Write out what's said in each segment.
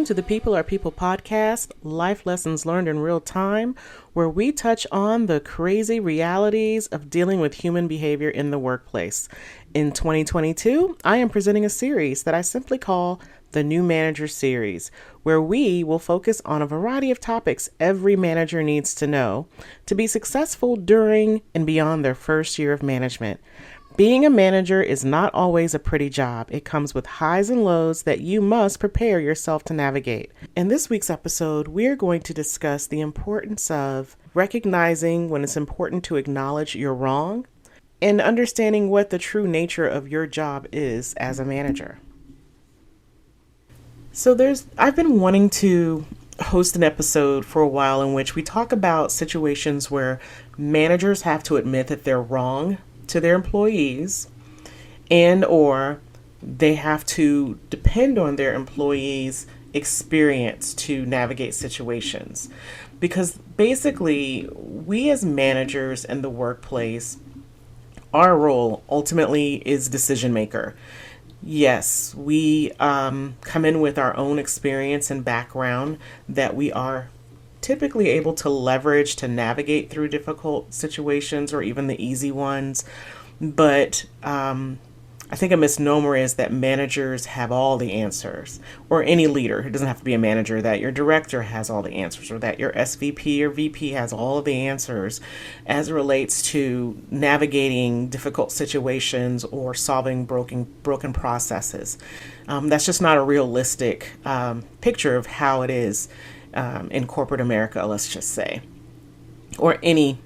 to the People Are People podcast, life lessons learned in real time, where we touch on the crazy realities of dealing with human behavior in the workplace. In 2022, I am presenting a series that I simply call the New Manager Series, where we will focus on a variety of topics every manager needs to know to be successful during and beyond their first year of management. Being a manager is not always a pretty job. It comes with highs and lows that you must prepare yourself to navigate. In this week's episode, we're going to discuss the importance of recognizing when it's important to acknowledge you're wrong and understanding what the true nature of your job is as a manager. So I've been wanting to host an episode for a while in which we talk about situations where managers have to admit that they're wrong to their employees, and or they have to depend on their employees' experience to navigate situations. Because basically, we as managers in the workplace, our role ultimately is decision maker. Yes, we come in with our own experience and background that we are typically able to leverage to navigate through difficult situations or even the easy ones. But I think a misnomer is that managers have all the answers, or any leader. It doesn't have to be a manager, that your director has all the answers, or that your SVP or VP has all of the answers as it relates to navigating difficult situations or solving broken processes. That's just not a realistic picture of how it is in corporate America, let's just say, or any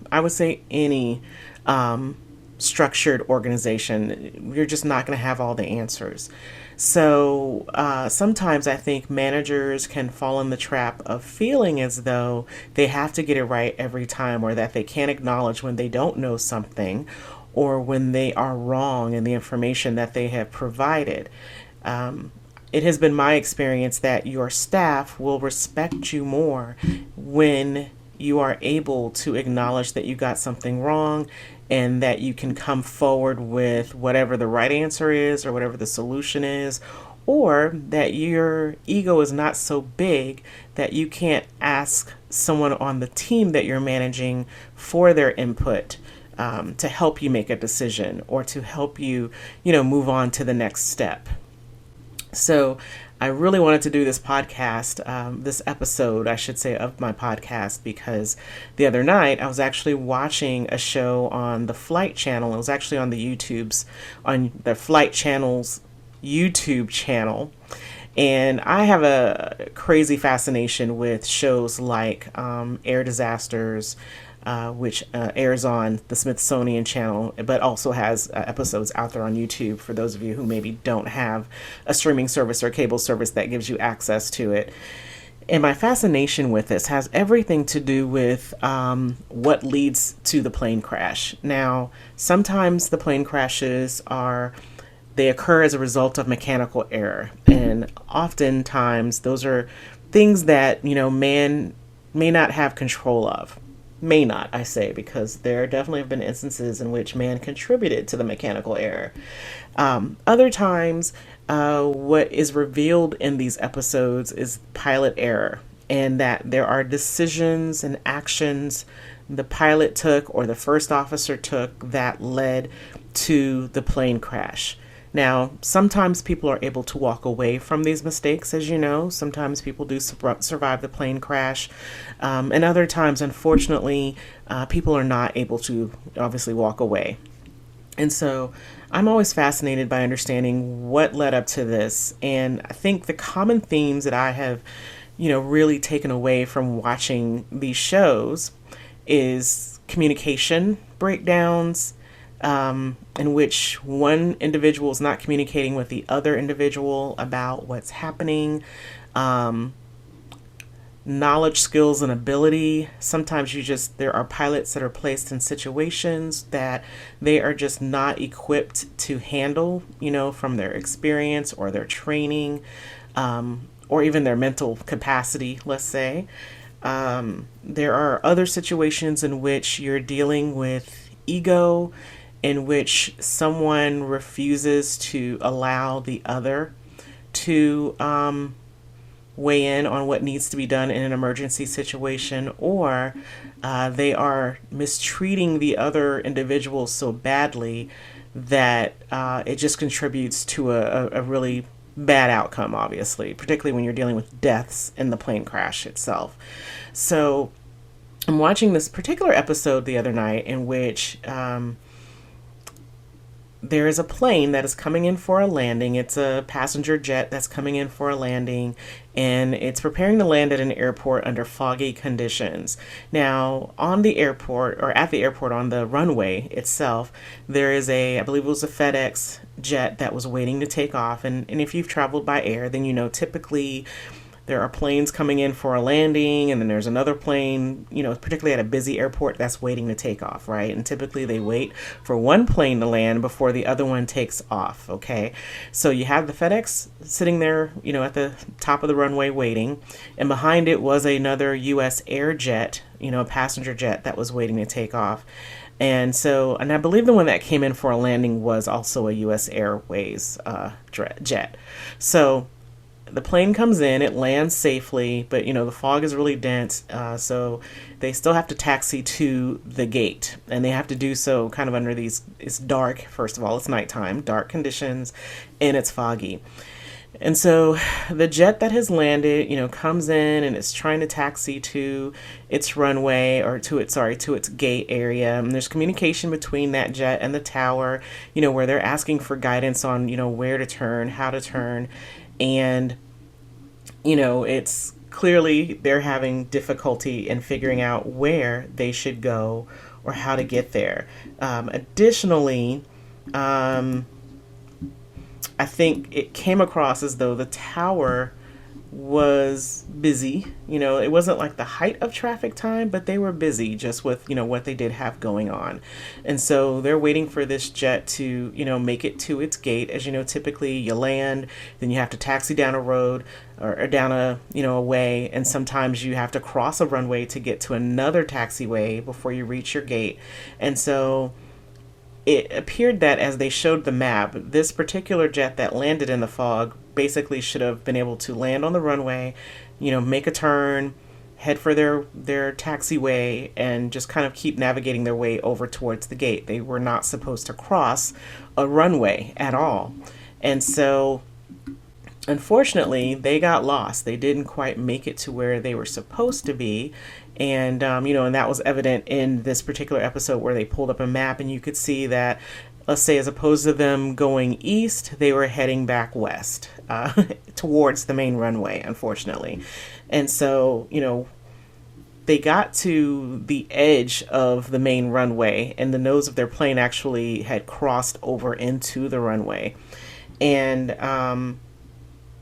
structured organization. You're just not going to have all the answers. So sometimes I think managers can fall in the trap of feeling as though they have to get it right every time, or that they can't acknowledge when they don't know something or when they are wrong in the information that they have provided. It has been my experience that your staff will respect you more when you are able to acknowledge that you got something wrong and that you can come forward with whatever the right answer is or whatever the solution is, or that your ego is not so big that you can't ask someone on the team that you're managing for their input to help you make a decision or to help you, move on to the next step. So I really wanted to do this podcast, this episode, I should say, of my podcast, because the other night I was actually watching a show on the Flight Channel. It was actually on the Flight Channel's YouTube channel. And I have a crazy fascination with shows like Air Disasters, which airs on the Smithsonian Channel, but also has episodes out there on YouTube for those of you who maybe don't have a streaming service or cable service that gives you access to it. And my fascination with this has everything to do with what leads to the plane crash. Now, sometimes the plane crashes they occur as a result of mechanical error. And oftentimes those are things that, man may not have control of. May not, I say, because there definitely have been instances in which man contributed to the mechanical error. Other times, what is revealed in these episodes is pilot error, and that there are decisions and actions the pilot took or the first officer took that led to the plane crash. Now, sometimes people are able to walk away from these mistakes, as you know. Sometimes people do survive the plane crash. And other times, unfortunately, people are not able to obviously walk away. And so I'm always fascinated by understanding what led up to this. And I think the common themes that I have, really taken away from watching these shows is communication breakdowns, in which one individual is not communicating with the other individual about what's happening, knowledge, skills, and ability. Sometimes there are pilots that are placed in situations that they are just not equipped to handle, from their experience or their training, or even their mental capacity, let's say. There are other situations in which you're dealing with ego, in which someone refuses to allow the other to weigh in on what needs to be done in an emergency situation, or they are mistreating the other individuals so badly that it just contributes to a really bad outcome, obviously, particularly when you're dealing with deaths in the plane crash itself. So I'm watching this particular episode the other night in which there is a plane that is coming in for a landing. It's a passenger jet that's coming in for a landing, and it's preparing to land at an airport under foggy conditions. Now, on the airport, or at the airport on the runway itself, there is I believe it was a FedEx jet that was waiting to take off. And if you've traveled by air, then you know typically there are planes coming in for a landing, and then there's another plane, particularly at a busy airport, that's waiting to take off, right? And typically they wait for one plane to land before the other one takes off, okay? So you have the FedEx sitting there, at the top of the runway waiting, and behind it was another U.S. Air jet, a passenger jet that was waiting to take off. And I believe the one that came in for a landing was also a U.S. Airways jet. So the plane comes in, it lands safely, but the fog is really dense, so they still have to taxi to the gate, and they have to do so kind of under it's dark. First of all, it's nighttime, dark conditions, and it's foggy. And so the jet that has landed, comes in and it's trying to taxi to its runway, or to its gate area. And there's communication between that jet and the tower, where they're asking for guidance on, where to turn, how to turn. And, it's clearly they're having difficulty in figuring out where they should go or how to get there. Additionally, I think it came across as though the tower was busy. It wasn't like the height of traffic time, but they were busy just with, what they did have going on. And so they're waiting for this jet to, make it to its gate. As you know, typically you land, then you have to taxi down a road or down a way. And sometimes you have to cross a runway to get to another taxiway before you reach your gate. And so it appeared that as they showed the map, this particular jet that landed in the fog basically should have been able to land on the runway, make a turn, head for their taxiway, and just kind of keep navigating their way over towards the gate. They were not supposed to cross a runway at all. And so, unfortunately, they got lost. They didn't quite make it to where they were supposed to be. And, and that was evident in this particular episode where they pulled up a map and you could see that, let's say, as opposed to them going east, they were heading back west towards the main runway, unfortunately. And so, they got to the edge of the main runway and the nose of their plane actually had crossed over into the runway. And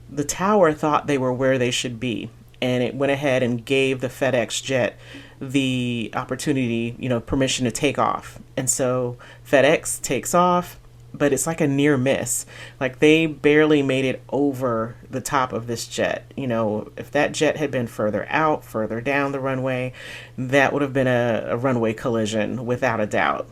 the tower thought they were where they should be. And it went ahead and gave the FedEx jet the opportunity, permission to take off. And so FedEx takes off, but it's like a near miss. Like they barely made it over the top of this jet. If that jet had been further out, further down the runway, that would have been a runway collision without a doubt,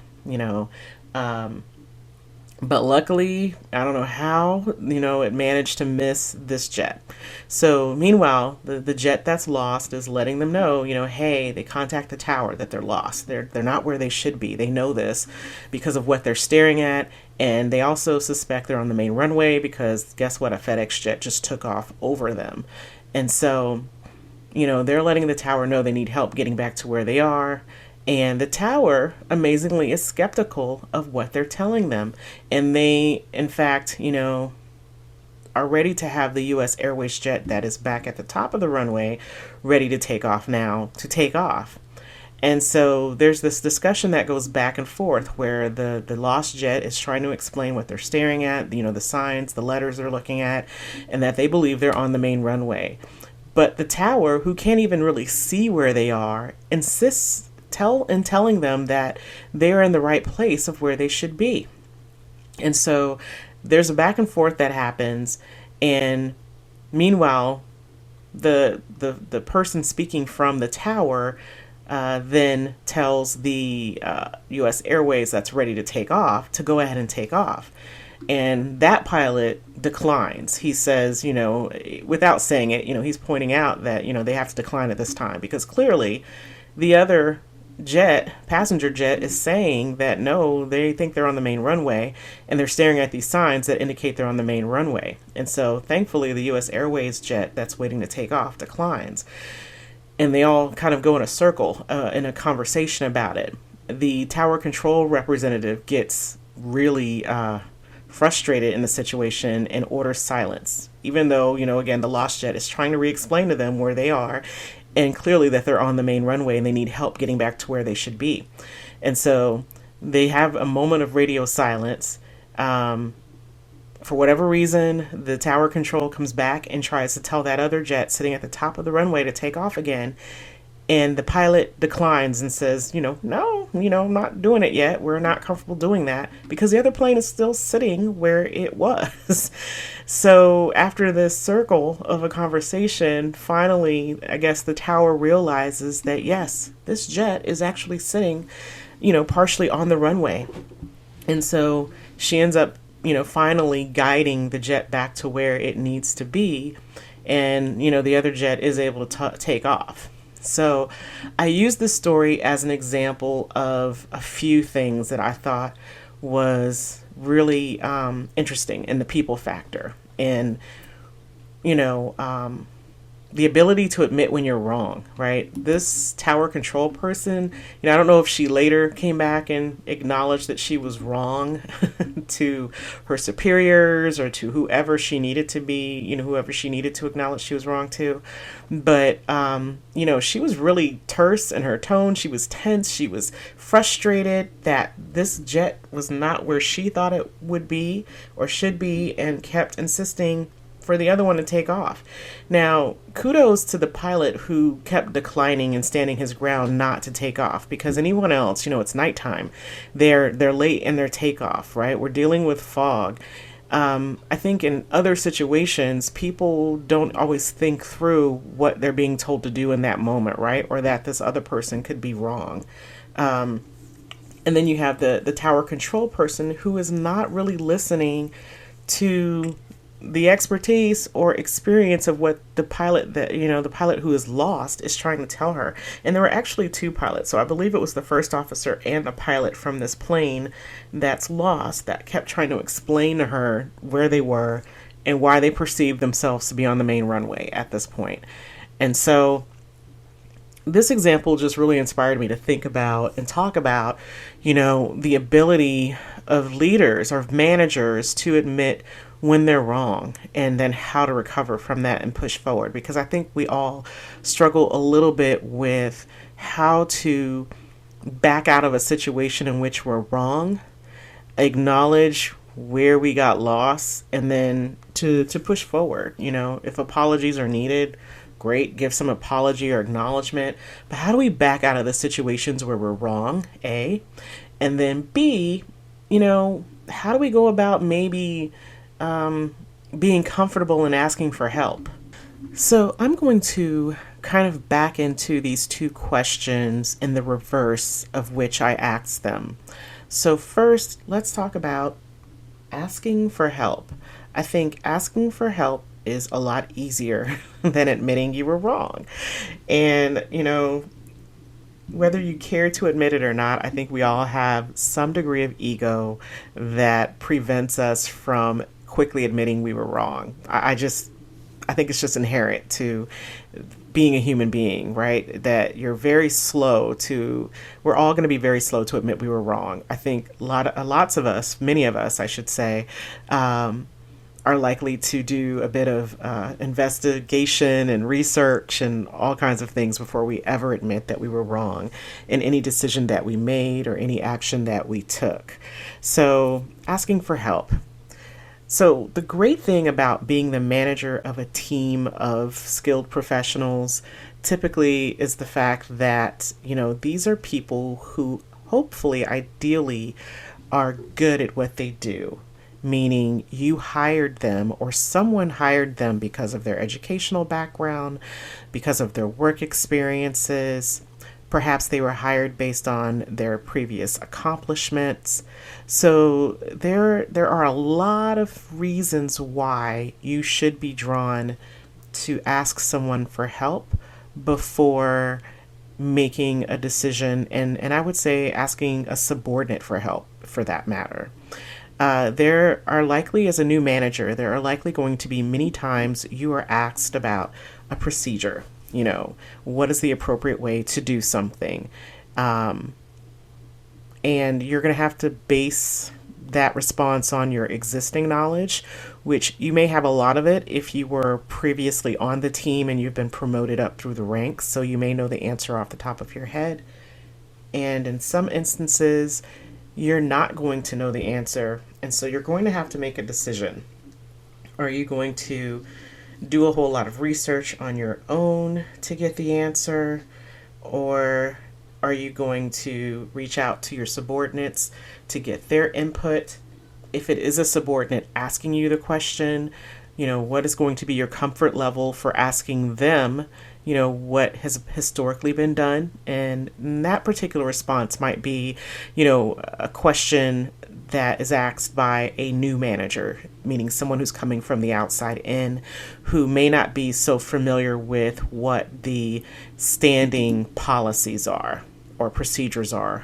But luckily, I don't know how, it managed to miss this jet. So meanwhile, the jet that's lost is letting them know, hey, they contact the tower that they're lost. They're not where they should be. They know this because of what they're staring at. And they also suspect they're on the main runway because guess what? A FedEx jet just took off over them. And so, they're letting the tower know they need help getting back to where they are. And the tower, amazingly, is skeptical of what they're telling them. And they, in fact, are ready to have the U.S. Airways jet that is back at the top of the runway ready to take off now, to take off. And so there's this discussion that goes back and forth where the lost jet is trying to explain what they're staring at, the signs, the letters they're looking at, and that they believe they're on the main runway. But the tower, who can't even really see where they are, insists telling them that they're in the right place of where they should be. And so there's a back and forth that happens, and meanwhile the person speaking from the tower then tells the U.S. Airways that's ready to take off to go ahead and take off. And that pilot declines. He says, without saying it, he's pointing out that, they have to decline at this time because clearly the other passenger jet, is saying that no, they think they're on the main runway, and they're staring at these signs that indicate they're on the main runway. And so thankfully the US Airways jet that's waiting to take off declines. And they all kind of go in a circle in a conversation about it. The tower control representative gets really frustrated in the situation and orders silence, even though, again, the lost jet is trying to re-explain to them where they are and clearly that they're on the main runway and they need help getting back to where they should be. And so they have a moment of radio silence. For whatever reason, the tower control comes back and tries to tell that other jet sitting at the top of the runway to take off again. And the pilot declines and says, no, I'm not doing it yet. We're not comfortable doing that because the other plane is still sitting where it was. So after this circle of a conversation, finally, I guess the tower realizes that, yes, this jet is actually sitting, partially on the runway. And so she ends up, finally guiding the jet back to where it needs to be. And, the other jet is able to take off. So I use this story as an example of a few things that I thought was really interesting in the people factor. And, the ability to admit when you're wrong, right? This tower control person, I don't know if she later came back and acknowledged that she was wrong to her superiors or to whoever she needed to be, whoever she needed to acknowledge she was wrong to. But, she was really terse in her tone. She was tense. She was frustrated that this jet was not where she thought it would be or should be, and kept insisting for the other one to take off. Now, kudos to the pilot who kept declining and standing his ground not to take off, because anyone else, it's nighttime. They're late in their takeoff, right? We're dealing with fog. I think in other situations, people don't always think through what they're being told to do in that moment, right? Or that this other person could be wrong. And then you have the tower control person who is not really listening to the expertise or experience of what the pilot the pilot who is lost is trying to tell her. And there were actually two pilots. So I believe it was the first officer and the pilot from this plane that's lost that kept trying to explain to her where they were and why they perceived themselves to be on the main runway at this point. And so this example just really inspired me to think about and talk about, the ability of leaders or managers to admit when they're wrong and then how to recover from that and push forward. Because I think we all struggle a little bit with how to back out of a situation in which we're wrong, acknowledge where we got lost, and then to push forward. If apologies are needed, great, give some apology or acknowledgement. But how do we back out of the situations where we're wrong, A? And then B, how do we go about maybe being comfortable in asking for help? So I'm going to kind of back into these two questions in the reverse of which I asked them. So first, let's talk about asking for help. I think asking for help is a lot easier than admitting you were wrong. And, whether you care to admit it or not, I think we all have some degree of ego that prevents us from quickly admitting we were wrong. I think it's just inherent to being a human being, right? That you're we're all going to be very slow to admit we were wrong. I think lots of us, many of us, I should say, are likely to do a bit of investigation and research and all kinds of things before we ever admit that we were wrong in any decision that we made or any action that we took. So asking for help. So the great thing about being the manager of a team of skilled professionals typically is the fact that, these are people who hopefully, ideally, are good at what they do. Meaning you hired them or someone hired them because of their educational background, because of their work experiences, Perhaps they were hired based on their previous accomplishments. So there are a lot of reasons why you should be drawn to ask someone for help before making a decision, and I would say asking a subordinate for help for that matter. There are likely, as a new manager, there are likely going to be many times you are asked about a procedure. What is the appropriate way to do something? And you're going to have to base that response on your existing knowledge, which you may have a lot of it if you were previously on the team and you've been promoted up through the ranks. So you may know the answer off the top of your head. And in some instances, you're not going to know the answer. And so you're going to have to make a decision. Are you going to do a whole lot of research on your own to get the answer? Or are you going to reach out to your subordinates to get their input? If it is a subordinate asking you the question, what is going to be your comfort level for asking them, what has historically been done? And that particular response might be, a question that is asked by a new manager, meaning someone who's coming from the outside in, who may not be so familiar with what the standing policies are or procedures are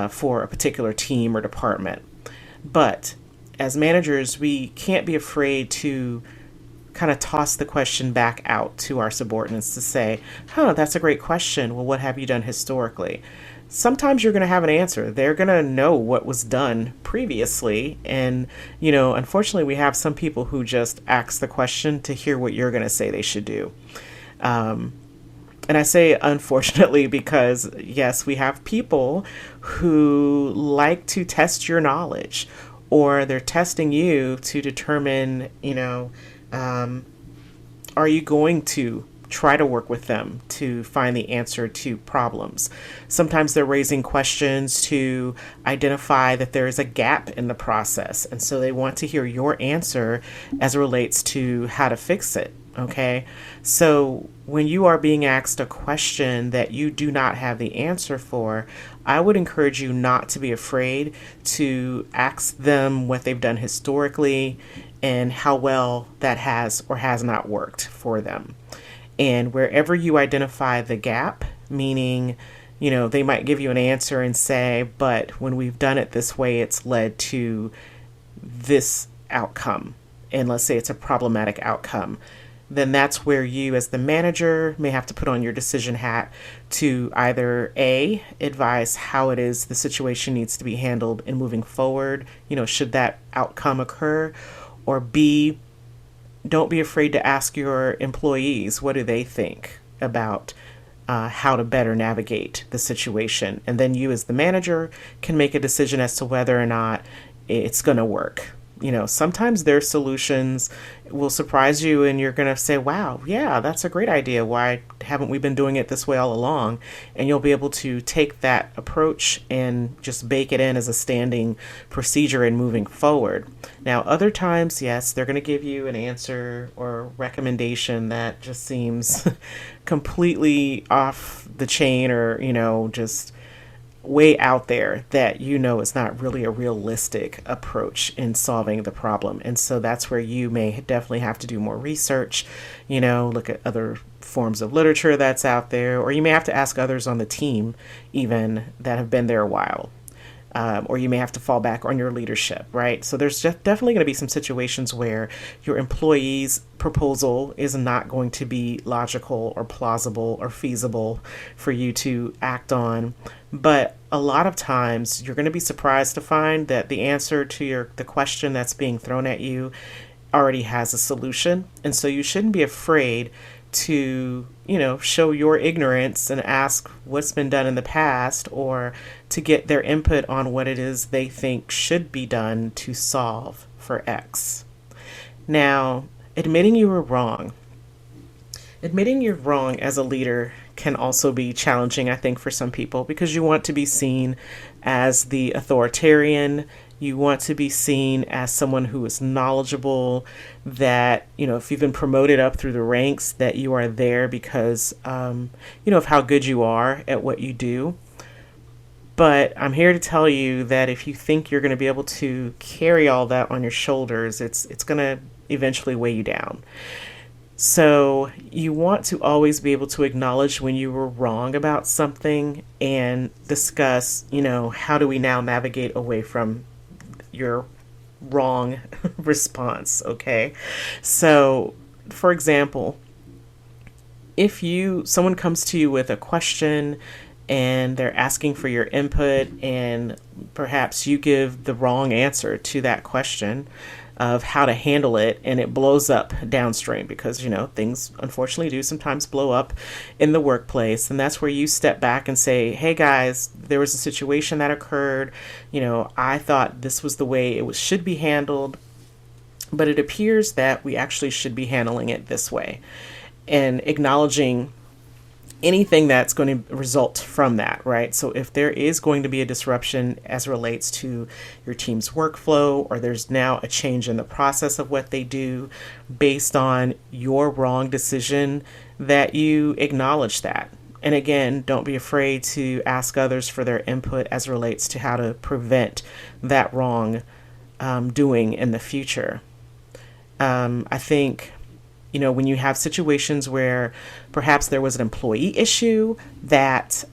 for a particular team or department. But as managers, we can't be afraid to kind of toss the question back out to our subordinates to say, that's a great question. Well, what have you done historically? Sometimes you're going to have an answer. They're going to know what was done previously. And, unfortunately, we have some people who just ask the question to hear what you're going to say they should do. And I say unfortunately because, yes, we have people who like to test your knowledge, or they're testing you to determine, are you going to try to work with them to find the answer to problems? Sometimes they're raising questions to identify that there is a gap in the process. And so they want to hear your answer as it relates to how to fix it. Okay. So when you are being asked a question that you do not have the answer for, I would encourage you not to be afraid to ask them what they've done historically and how well that has or has not worked for them. And wherever you identify the gap, meaning, they might give you an answer and say, but when we've done it this way, it's led to this outcome. And let's say it's a problematic outcome. Then that's where you as the manager may have to put on your decision hat to either A, advise how it is the situation needs to be handled in moving forward, should that outcome occur, or B, don't be afraid to ask your employees, what do they think about how to better navigate the situation? And then you as the manager can make a decision as to whether or not it's going to work. Sometimes their solutions will surprise you and you're going to say, wow, yeah, that's a great idea. Why haven't we been doing it this way all along? And you'll be able to take that approach and just bake it in as a standing procedure in moving forward. Now, other times, yes, they're going to give you an answer or recommendation that just seems completely off the chain or, just way out there that is not really a realistic approach in solving the problem. And so that's where you may definitely have to do more research, look at other forms of literature that's out there, or you may have to ask others on the team even that have been there a while. Or you may have to fall back on your leadership, right? So there's definitely going to be some situations where your employee's proposal is not going to be logical or plausible or feasible for you to act on. But a lot of times you're going to be surprised to find that the answer to the question that's being thrown at you already has a solution. And so you shouldn't be afraid to, show your ignorance and ask what's been done in the past, or to get their input on what it is they think should be done to solve for X. Now, admitting you were wrong. Admitting you're wrong as a leader can also be challenging, I think, for some people, because you want to be seen as the authoritarian You want to be seen as someone who is knowledgeable, that, if you've been promoted up through the ranks, that you are there because, of how good you are at what you do. But I'm here to tell you that if you think you're going to be able to carry all that on your shoulders, it's going to eventually weigh you down. So you want to always be able to acknowledge when you were wrong about something and discuss, how do we now navigate away from your wrong response, okay? So, for example, if someone comes to you with a question and they're asking for your input, and perhaps you give the wrong answer to that question of how to handle it, and it blows up downstream, because things unfortunately do sometimes blow up in the workplace, and that's where you step back and say, hey guys, there was a situation that occurred, I thought this was the way should be handled, but it appears that we actually should be handling it this way, and acknowledging anything that's going to result from that, right? So if there is going to be a disruption as relates to your team's workflow, or there's now a change in the process of what they do based on your wrong decision, that you acknowledge that. And again, don't be afraid to ask others for their input as relates to how to prevent that wrong doing in the future. I think when you have situations where perhaps there was an employee issue that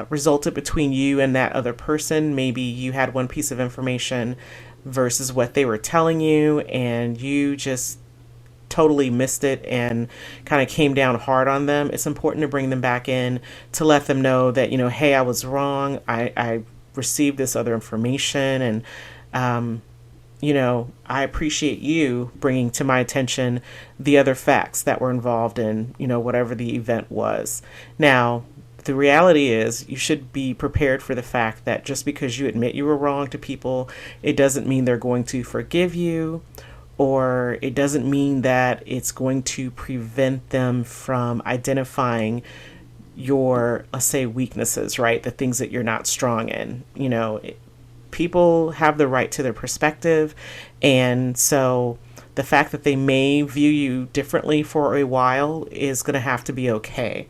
resulted between you and that other person, maybe you had one piece of information versus what they were telling you, and you just totally missed it and kind of came down hard on them, it's important to bring them back in to let them know that, hey, I was wrong. I received this other information, and I appreciate you bringing to my attention the other facts that were involved in, whatever the event was. Now, the reality is you should be prepared for the fact that just because you admit you were wrong to people, it doesn't mean they're going to forgive you, or it doesn't mean that it's going to prevent them from identifying your, let's say, weaknesses, right? The things that you're not strong in, people have the right to their perspective, and so the fact that they may view you differently for a while is going to have to be okay.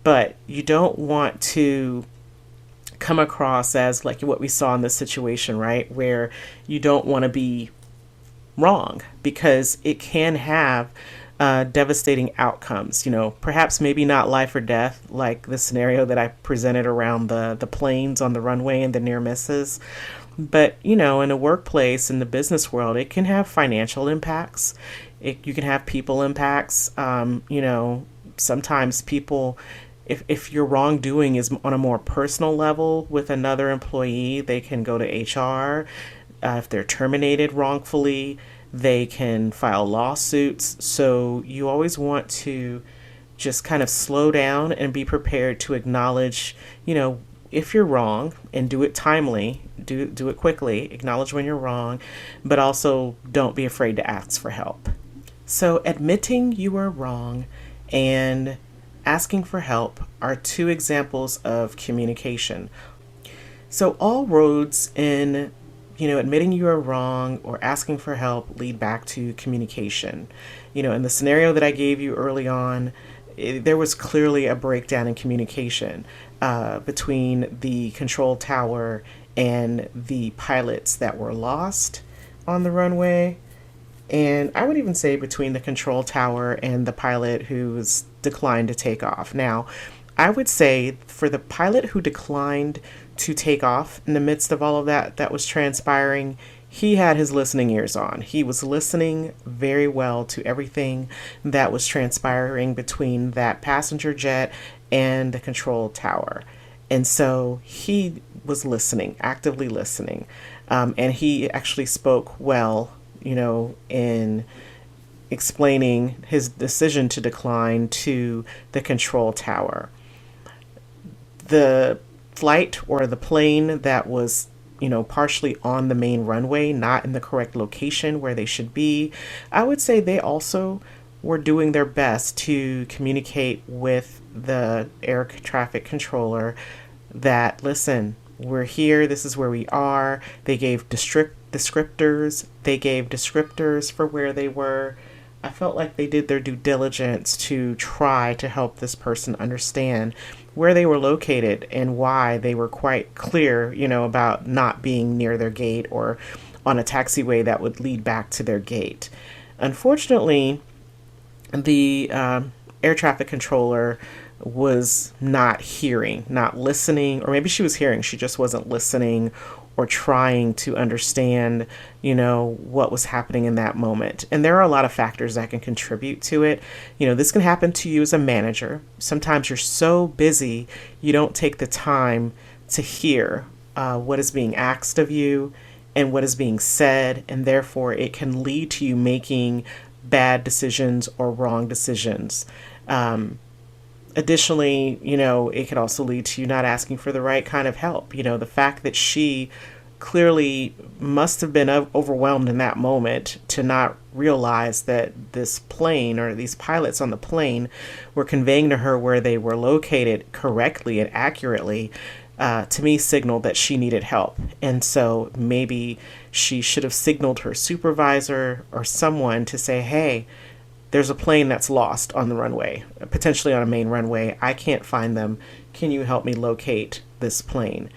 But you don't want to come across as like what we saw in this situation, right? Where you don't want to be wrong, because it can have devastating outcomes, perhaps maybe not life or death, like the scenario that I presented around the planes on the runway and the near misses. But, in a workplace, in the business world, it can have financial impacts. You can have people impacts. Sometimes people, if your wrongdoing is on a more personal level with another employee, they can go to HR. If they're terminated wrongfully, they can file lawsuits. So you always want to just kind of slow down and be prepared to acknowledge, if you're wrong, and do it timely, do it quickly, acknowledge when you're wrong, but also don't be afraid to ask for help. So admitting you are wrong and asking for help are two examples of communication. So all roads in, admitting you are wrong or asking for help lead back to communication. In the scenario that I gave you early on, there was clearly a breakdown in communication between the control tower and the pilots that were lost on the runway. And I would even say between the control tower and the pilot who was declined to take off. Now, I would say for the pilot who declined to take off in the midst of all of that was transpiring, he had his listening ears on. He was listening very well to everything that was transpiring between that passenger jet and the control tower. And so he was listening, actively listening. And he actually spoke well, in explaining his decision to decline to the control tower. The flight or the plane that was partially on the main runway, not in the correct location where they should be, I would say they also were doing their best to communicate with the air traffic controller that, listen, we're here, this is where we are. They gave descriptors. They gave descriptors for where they were. I felt like they did their due diligence to try to help this person understand where they were located and why they were quite clear, about not being near their gate or on a taxiway that would lead back to their gate. Unfortunately, the air traffic controller was not hearing, not listening, or maybe she was hearing, she just wasn't listening or trying to understand, what was happening in that moment. And there are a lot of factors that can contribute to it. This can happen to you as a manager. Sometimes you're so busy, you don't take the time to hear what is being asked of you and what is being said, and therefore it can lead to you making bad decisions or wrong decisions. Additionally, it could also lead to you not asking for the right kind of help. The fact that she clearly must have been overwhelmed in that moment to not realize that this plane or these pilots on the plane were conveying to her where they were located correctly and accurately, to me signaled that she needed help. And so maybe she should have signaled her supervisor or someone to say, hey, there's a plane that's lost on the runway, potentially on a main runway. I can't find them. Can you help me locate this plane?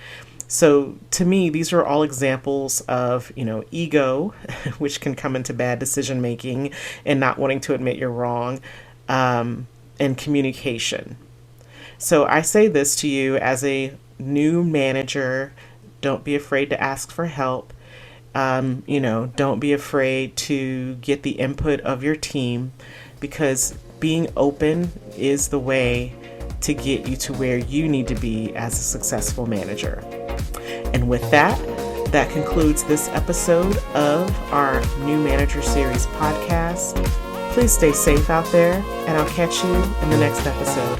So to me, these are all examples of, ego, which can come into bad decision making and not wanting to admit you're wrong, and communication. So I say this to you as a new manager: don't be afraid to ask for help. Don't be afraid to get the input of your team, because being open is the way to get you to where you need to be as a successful manager. And with that, that concludes this episode of our New Manager Series podcast. Please stay safe out there, and I'll catch you in the next episode.